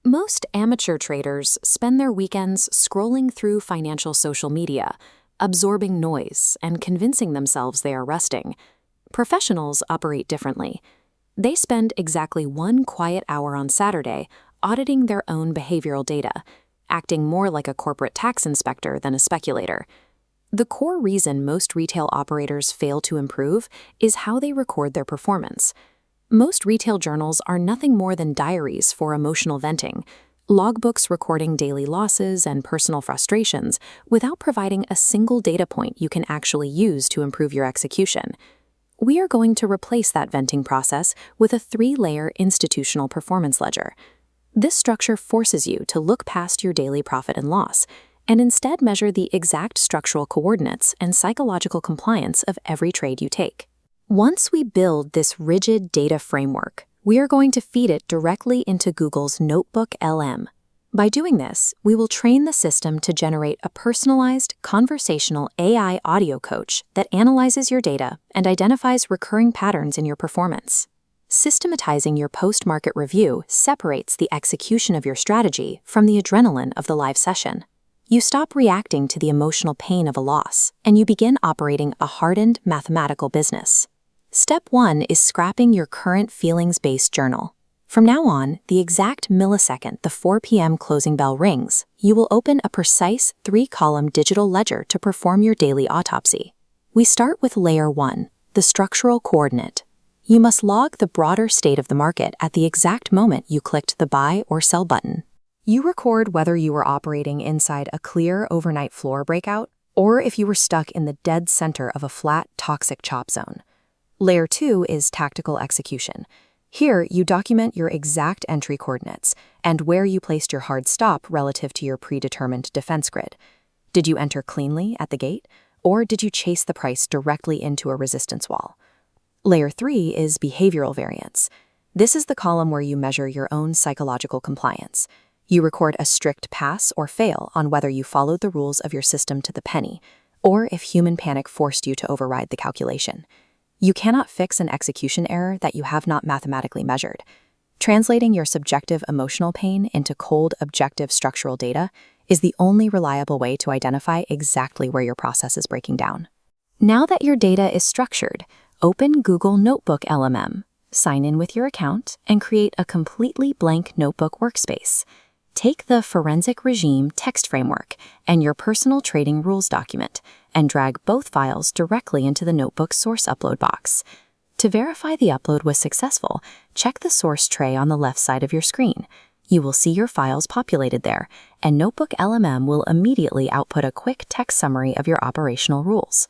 Most amateur traders spend their weekends scrolling through financial social media, absorbing noise and convincing themselves they are resting. Professionals operate differently. They spend exactly 1 quiet hour on Saturday auditing their own behavioral data, acting more like a corporate tax inspector than a speculator. The core reason most retail operators fail to improve is how they record their performance. Most retail journals are nothing more than diaries for emotional venting, logbooks recording daily losses and personal frustrations without providing a single data point you can actually use to improve your execution. We are going to replace that venting process with a 3-layer institutional performance ledger. This structure forces you to look past your daily profit and loss and instead measure the exact structural coordinates and psychological compliance of every trade you take. Once we build this rigid data framework, we are going to feed it directly into Google's NotebookLM. By doing this, we will train the system to generate a personalized, conversational AI audio coach that analyzes your data and identifies recurring patterns in your performance. Systematizing your post-market review separates the execution of your strategy from the adrenaline of the live session. You stop reacting to the emotional pain of a loss, and you begin operating a hardened mathematical business. Step 1 is scrapping your current feelings-based journal. From now on, the exact millisecond the 4 p.m. closing bell rings, you will open a precise 3-column digital ledger to perform your daily autopsy. We start with Layer 1, the structural coordinate. You must log the broader state of the market at the exact moment you clicked the buy or sell button. You record whether you were operating inside a clear overnight floor breakout or if you were stuck in the dead center of a flat, toxic chop zone. Layer 2 is tactical execution. Here, you document your exact entry coordinates and where you placed your hard stop relative to your predetermined defense grid. Did you enter cleanly at the gate, or did you chase the price directly into a resistance wall? Layer 3 is behavioral variance. This is the column where you measure your own psychological compliance. You record a strict pass or fail on whether you followed the rules of your system to the penny, or if human panic forced you to override the calculation. You cannot fix an execution error that you have not mathematically measured. Translating your subjective emotional pain into cold, objective structural data is the only reliable way to identify exactly where your process is breaking down. Now that your data is structured, open Google NotebookLM, sign in with your account, and create a completely blank notebook workspace. Take the Forensic Regime text framework and your personal trading rules document and drag both files directly into the notebook source upload box. To verify the upload was successful, check the source tray on the left side of your screen. You will see your files populated there, and NotebookLM will immediately output a quick text summary of your operational rules.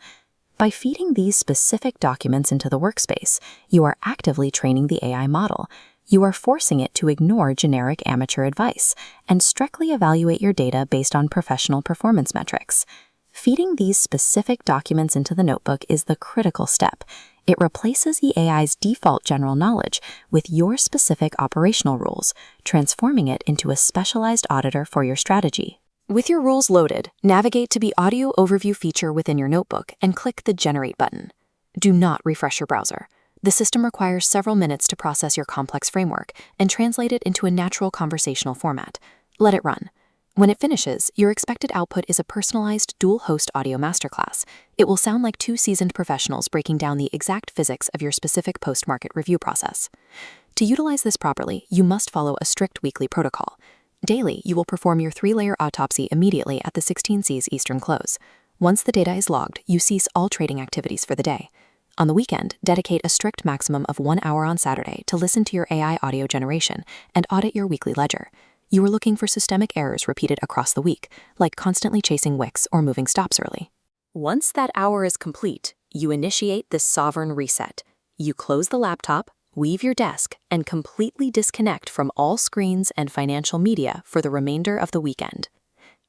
By feeding these specific documents into the workspace, you are actively training the AI model. You are forcing it to ignore generic amateur advice and strictly evaluate your data based on professional performance metrics. Feeding these specific documents into the notebook is the critical step. It replaces the AI's default general knowledge with your specific operational rules, transforming it into a specialized auditor for your strategy. With your rules loaded, navigate to the Audio Overview feature within your notebook and click the Generate button. Do not refresh your browser. The system requires several minutes to process your complex framework and translate it into a natural conversational format. Let it run. When it finishes, your expected output is a personalized dual-host audio masterclass. It will sound like 2 seasoned professionals breaking down the exact physics of your specific post-market review process. To utilize this properly, you must follow a strict weekly protocol. Daily, you will perform your 3-layer autopsy immediately at the 16 C's Eastern close. Once the data is logged, you cease all trading activities for the day. On the weekend, dedicate a strict maximum of 1 hour on Saturday to listen to your AI audio generation and audit your weekly ledger. You are looking for systemic errors repeated across the week, like constantly chasing wicks or moving stops early. Once that hour is complete, you initiate the sovereign reset. You close the laptop, leave your desk, and completely disconnect from all screens and financial media for the remainder of the weekend.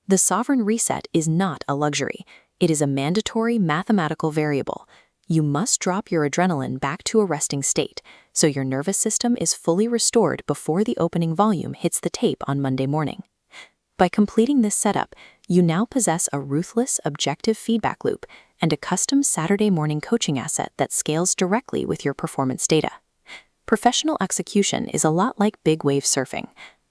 The sovereign reset is not a luxury. It is a mandatory mathematical variable. You must drop your adrenaline back to a resting state, so your nervous system is fully restored before the opening volume hits the tape on Monday morning. By completing this setup, you now possess a ruthless, objective feedback loop and a custom Saturday morning coaching asset that scales directly with your performance data. Professional execution is a lot like big wave surfing.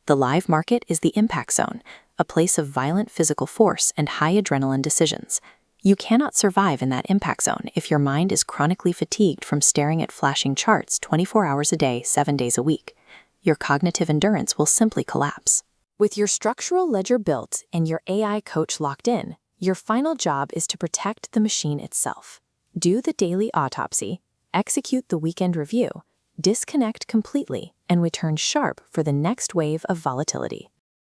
The live market is the impact zone, a place of violent physical force and high adrenaline decisions. You cannot survive in that impact zone if your mind is chronically fatigued from staring at flashing charts 24 hours a day, 7 days a week. Your cognitive endurance will simply collapse. With your structural ledger built and your AI coach locked in, your final job is to protect the machine itself. Do the daily autopsy, execute the weekend review, disconnect completely, and return sharp for the next wave of volatility.